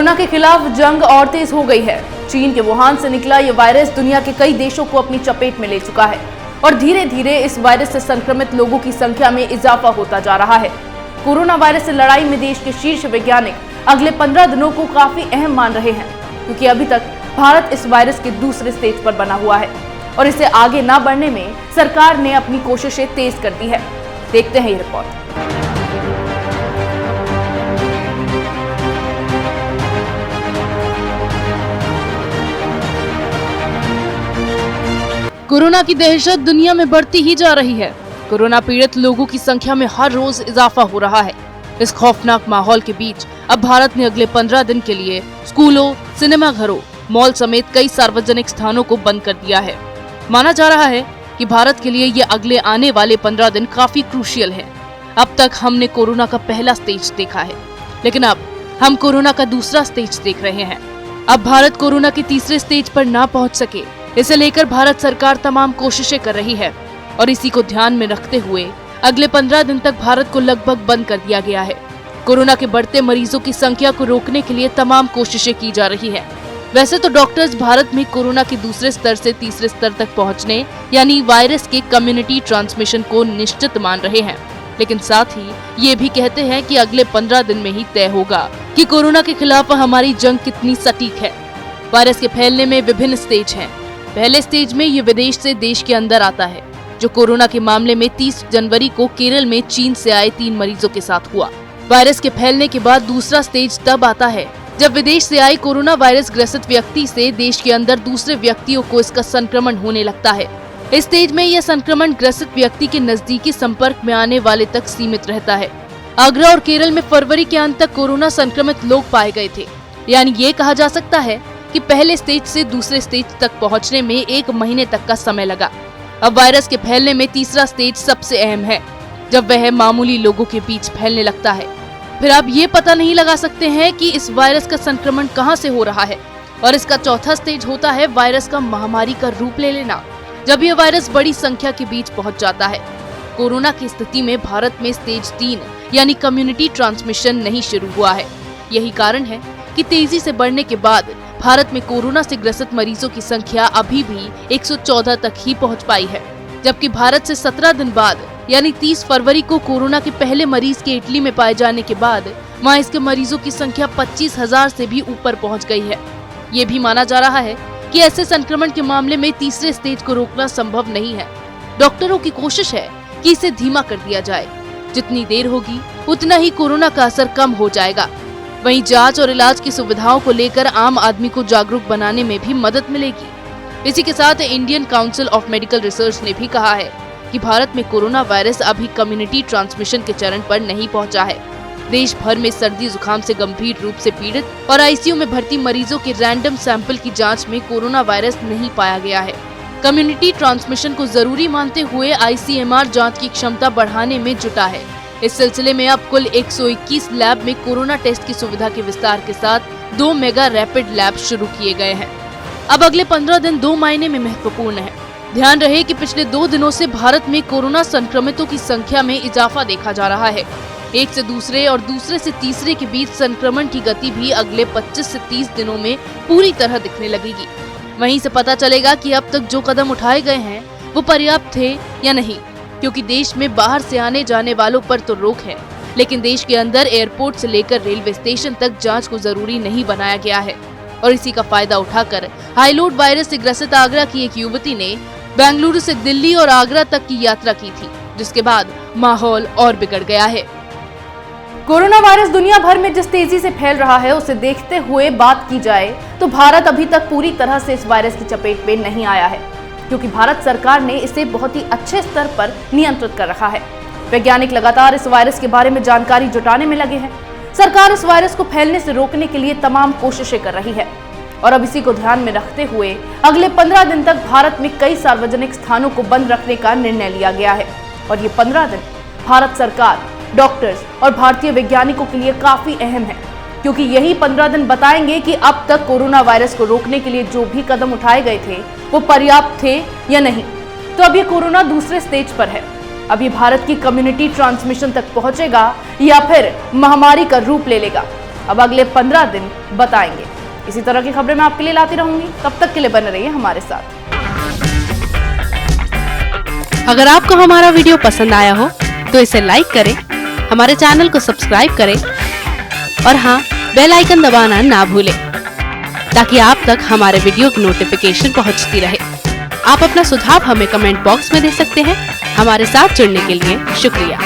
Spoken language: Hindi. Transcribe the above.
कोरोना के खिलाफ जंग और तेज हो गई है। चीन के वुहान से निकला ये वायरस दुनिया के कई देशों को अपनी चपेट में ले चुका है और धीरे धीरे इस वायरस से संक्रमित लोगों की संख्या में इजाफा होता जा रहा है। कोरोना वायरस से लड़ाई में देश के शीर्ष वैज्ञानिक अगले 15 दिनों को काफी अहम मान रहे हैं, क्योंकि अभी तक भारत इस वायरस के दूसरे स्टेज पर बना हुआ है और इसे आगे न बढ़ने में सरकार ने अपनी कोशिशें तेज कर दी है। देखते हैं ये रिपोर्ट। कोरोना की दहशत दुनिया में बढ़ती ही जा रही है। कोरोना पीड़ित लोगों की संख्या में हर रोज इजाफा हो रहा है। इस खौफनाक माहौल के बीच अब भारत ने अगले 15 दिन के लिए स्कूलों, सिनेमाघरों, मॉल समेत कई सार्वजनिक स्थानों को बंद कर दिया है। माना जा रहा है कि भारत के लिए ये अगले आने वाले 15 दिन काफी क्रूशियल है। अब तक हमने कोरोना का पहला स्टेज देखा है, लेकिन अब हम कोरोना का दूसरा स्टेज देख रहे हैं। अब भारत कोरोना के तीसरे स्टेज पर ना पहुंच सके, इसे लेकर भारत सरकार तमाम कोशिशें कर रही है और इसी को ध्यान में रखते हुए अगले 15 दिन तक भारत को लगभग बंद कर दिया गया है। कोरोना के बढ़ते मरीजों की संख्या को रोकने के लिए तमाम कोशिशें की जा रही है। वैसे तो डॉक्टर्स भारत में कोरोना के दूसरे स्तर से तीसरे स्तर तक पहुंचने यानी वायरस के कम्युनिटी ट्रांसमिशन को निश्चित मान रहे हैं, लेकिन साथ ही ये भी कहते हैं कि अगले 15 दिन में ही तय होगा कि कोरोना के खिलाफ हमारी जंग कितनी सटीक है। वायरस के फैलने में विभिन्न स्टेज हैं। पहले स्टेज में ये विदेश से देश के अंदर आता है, जो कोरोना के मामले में 30 जनवरी को केरल में चीन से आए 3 मरीजों के साथ हुआ। वायरस के फैलने के बाद दूसरा स्टेज तब आता है जब विदेश से आए कोरोना वायरस ग्रसित व्यक्ति से देश के अंदर दूसरे व्यक्तियों को इसका संक्रमण होने लगता है। इस स्टेज में यह संक्रमण ग्रसित व्यक्ति के नजदीकी संपर्क में आने वाले तक सीमित रहता है। आगरा और केरल में फरवरी के अंत तक कोरोना संक्रमित लोग पाए गए थे, यानी ये कहा जा सकता है कि पहले स्टेज से दूसरे स्टेज तक पहुंचने में 1 महीने तक का समय लगा। अब वायरस के फैलने में तीसरा स्टेज सबसे अहम है, जब वह मामूली लोगों के बीच फैलने लगता है। फिर आप ये पता नहीं लगा सकते हैं कि इस वायरस का संक्रमण कहां से हो रहा है। और इसका चौथा स्टेज होता है वायरस का महामारी का रूप ले लेना, जब यह वायरस बड़ी संख्या के बीच पहुंच जाता है। कोरोना की स्थिति में भारत में स्टेज 3 यानी कम्युनिटी ट्रांसमिशन नहीं शुरू हुआ है। यही कारण है कि तेजी से बढ़ने के बाद भारत में कोरोना से ग्रसित मरीजों की संख्या अभी भी 114 तक ही पहुंच पाई है, जबकि भारत से 17 दिन बाद यानी 30 फरवरी को कोरोना के पहले मरीज के इटली में पाए जाने के बाद वहां इसके मरीजों की संख्या 25,000 से भी ऊपर पहुंच गई है। ये भी माना जा रहा है कि ऐसे संक्रमण के मामले में तीसरे स्टेज को रोकना संभव नहीं है। डॉक्टरों की कोशिश है कि इसे धीमा कर दिया जाए। जितनी देर होगी उतना ही कोरोना का असर कम हो जाएगा। वहीं जांच और इलाज की सुविधाओं को लेकर आम आदमी को जागरूक बनाने में भी मदद मिलेगी। इसी के साथ Indian council of medical research ने भी कहा है कि भारत में कोरोना वायरस अभी कम्युनिटी ट्रांसमिशन के चरण पर नहीं पहुंचा है। देश भर में सर्दी जुकाम से गंभीर रूप से पीड़ित और आईसीयू में भर्ती मरीजों के रैंडम सैंपल की जांच में कोरोना वायरस नहीं पाया गया है। कम्युनिटी ट्रांसमिशन को जरूरी मानते हुए आईसीएमआर जांच की क्षमता बढ़ाने में जुटा है। इस सिलसिले में अब कुल 121 लैब में कोरोना टेस्ट की सुविधा के विस्तार के साथ 2 मेगा रैपिड लैब शुरू किए गए हैं। अब अगले 15 दिन 2 मायने में महत्वपूर्ण है। ध्यान रहे कि पिछले 2 दिनों से भारत में कोरोना संक्रमितों की संख्या में इजाफा देखा जा रहा है। एक से दूसरे और दूसरे से तीसरे के बीच संक्रमण की गति भी अगले 25 से 30 दिनों में पूरी तरह दिखने लगेगी। वहीं से पता चलेगा कि अब तक जो कदम उठाए गए हैं वो पर्याप्त थे या नहीं, क्योंकि देश में बाहर से आने जाने वालों पर तो रोक है, लेकिन देश के अंदर एयरपोर्ट से लेकर रेलवे स्टेशन तक जांच को जरूरी नहीं बनाया गया है। और इसी का फायदा उठाकर हाईलोड वायरस से ग्रसित आगरा की एक युवती ने बेंगलुरु से दिल्ली और आगरा तक की यात्रा की थी, जिसके बाद माहौल और बिगड़ गया है। कोरोना वायरस दुनिया भर में जिस तेजी से फैल रहा है, उसे देखते हुए बात की जाए तो भारत अभी तक पूरी तरह से इस वायरस की चपेट में नहीं आया है, क्योंकि भारत सरकार ने इसे बहुत ही अच्छे स्तर पर नियंत्रित कर रखा है। वैज्ञानिक लगातार इस वायरस के बारे में जानकारी जुटाने में लगे हैं। सरकार इस वायरस को फैलने से रोकने के लिए तमाम कोशिशें कर रही है और अब इसी को ध्यान में रखते हुए अगले 15 दिन तक भारत में कई सार्वजनिक स्थानों को बंद रखने का निर्णय लिया गया है। और ये 15 दिन भारत सरकार, डॉक्टर्स और भारतीय वैज्ञानिकों के लिए काफी अहम है, क्योंकि यही 15 दिन बताएंगे कि अब तक कोरोना वायरस को रोकने के लिए जो भी कदम उठाए गए थे वो पर्याप्त थे या नहीं। तो अब ये कोरोना दूसरे स्टेज पर है। अब ये भारत की कम्युनिटी ट्रांसमिशन तक पहुंचेगा या फिर महामारी का रूप ले लेगा। अब अगले 15 दिन बताएंगे। इसी तरह की खबरें मैं आपके लिए लाती रहूंगी, तब तक के लिए बने रहिए हमारे साथ। अगर आपको हमारा वीडियो पसंद आया हो तो इसे लाइक करें, हमारे चैनल को सब्सक्राइब करें और हाँ, बेल आइकन दबाना ना भूलें ताकि आप तक हमारे वीडियो की नोटिफिकेशन पहुंचती रहे। आप अपना सुझाव हमें कमेंट बॉक्स में दे सकते हैं। हमारे साथ जुड़ने के लिए शुक्रिया।